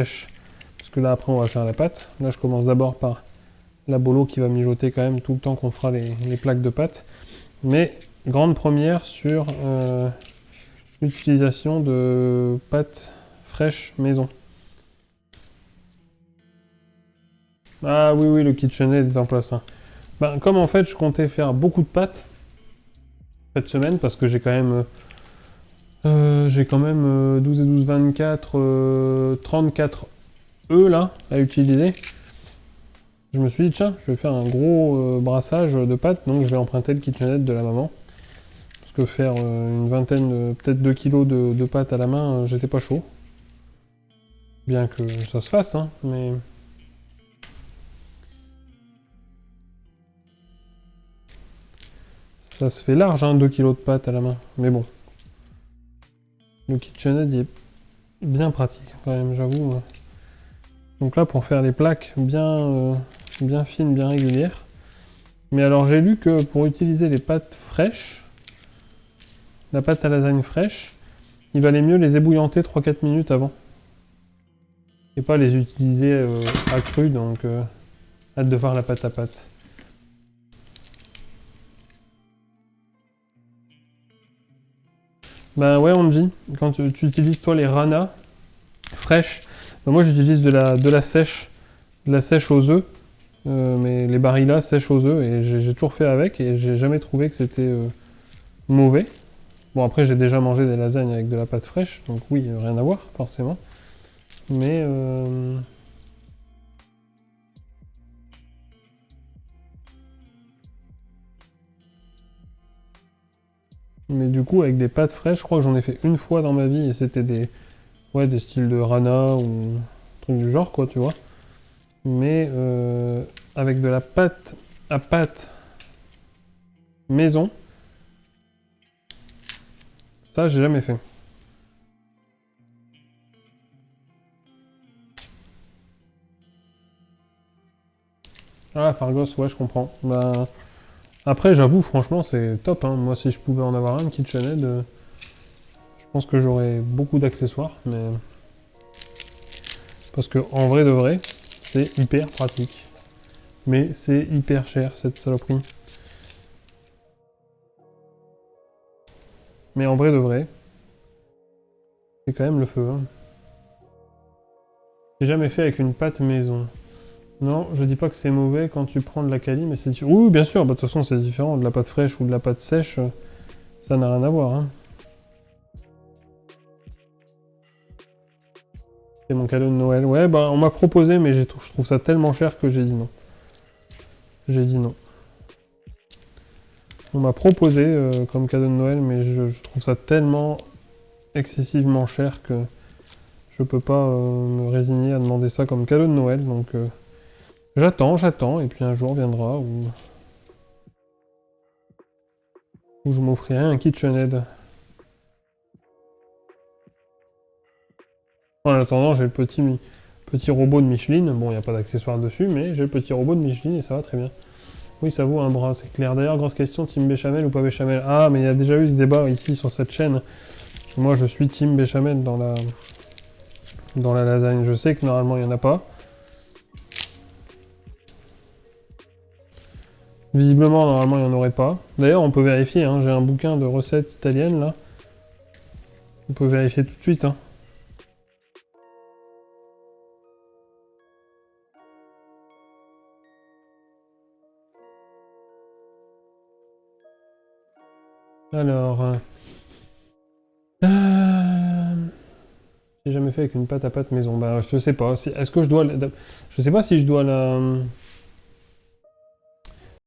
fraîche. Parce que là, après, on va faire la pâte. Là, je commence d'abord par la bolo qui va mijoter quand même tout le temps qu'on fera les plaques de pâte. Mais grande première sur l'utilisation de pâtes fraîches maison. Ah oui, oui, le KitchenAid est en place. Hein. Ben, comme en fait, je comptais faire beaucoup de pâtes cette semaine, parce que j'ai quand même 12 et 12, 24, 34 œufs là à utiliser. Je me suis dit, tiens, je vais faire un gros brassage de pâtes, donc je vais emprunter le KitchenAid de la maman. Parce que faire une vingtaine, peut-être 2 kilos de pâtes à la main, j'étais pas chaud. Bien que ça se fasse, hein, mais... Ça se fait large, hein, 2 kilos de pâtes à la main. Mais bon. Le KitchenAid il est bien pratique, quand même, j'avoue. Donc là, pour faire les plaques bien fines, bien régulières. Mais alors, j'ai lu que pour utiliser les pâtes fraîches, la pâte à lasagne fraîche, il valait mieux les ébouillanter 3-4 minutes avant. Et pas les utiliser à cru, donc hâte de voir la pâte à pâte. Bah ouais, on dit, quand tu utilises toi les Rana fraîches, bah moi j'utilise de la sèche aux œufs, mais les Barilla sèches aux œufs, et j'ai toujours fait avec, et j'ai jamais trouvé que c'était mauvais. Bon après j'ai déjà mangé des lasagnes avec de la pâte fraîche, donc oui, rien à voir, forcément. Mais... Mais du coup, avec des pâtes fraîches, je crois que j'en ai fait une fois dans ma vie, et c'était des styles de Rana ou truc du genre, quoi, tu vois. Mais avec de la pâte à pâte maison, ça, j'ai jamais fait. Ah, Fargos, ouais, je comprends. Bah, après, j'avoue, franchement, c'est top. Hein. Moi, si je pouvais en avoir un, KitchenAid, je pense que j'aurais beaucoup d'accessoires, mais... Parce que, en vrai de vrai, c'est hyper pratique. Mais c'est hyper cher, cette saloperie. Mais en vrai de vrai, c'est quand même le feu. Hein. J'ai jamais fait avec une pâte maison. Non, je dis pas que c'est mauvais quand tu prends de la quali, mais c'est différent. Oui, bien sûr, bah, de toute façon c'est différent. De la pâte fraîche ou de la pâte sèche, ça n'a rien à voir. Hein. C'est mon cadeau de Noël. Ouais, bah on m'a proposé, mais je trouve ça tellement cher que j'ai dit non. J'ai dit non. On m'a proposé comme cadeau de Noël, mais je trouve ça tellement excessivement cher que je peux pas me résigner à demander ça comme cadeau de Noël. Donc j'attends, et puis un jour viendra où je m'offrirai un KitchenAid. En attendant, j'ai le petit robot de Micheline. Bon, il n'y a pas d'accessoire dessus, mais j'ai le petit robot de Micheline et ça va très bien. Oui, ça vaut un bras, c'est clair. D'ailleurs, grosse question, team béchamel ou pas béchamel? Ah, mais il y a déjà eu ce débat ici sur cette chaîne. Moi, je suis team béchamel dans la lasagne. Je sais que normalement, il n'y en a pas. Visiblement, normalement, il n'y en aurait pas. D'ailleurs, on peut vérifier. Hein. J'ai un bouquin de recettes italiennes, là. On peut vérifier tout de suite. Hein. Alors... J'ai jamais fait avec une pâte à pâte maison. Bah, je sais pas. Est-ce que je dois... Je sais pas si je dois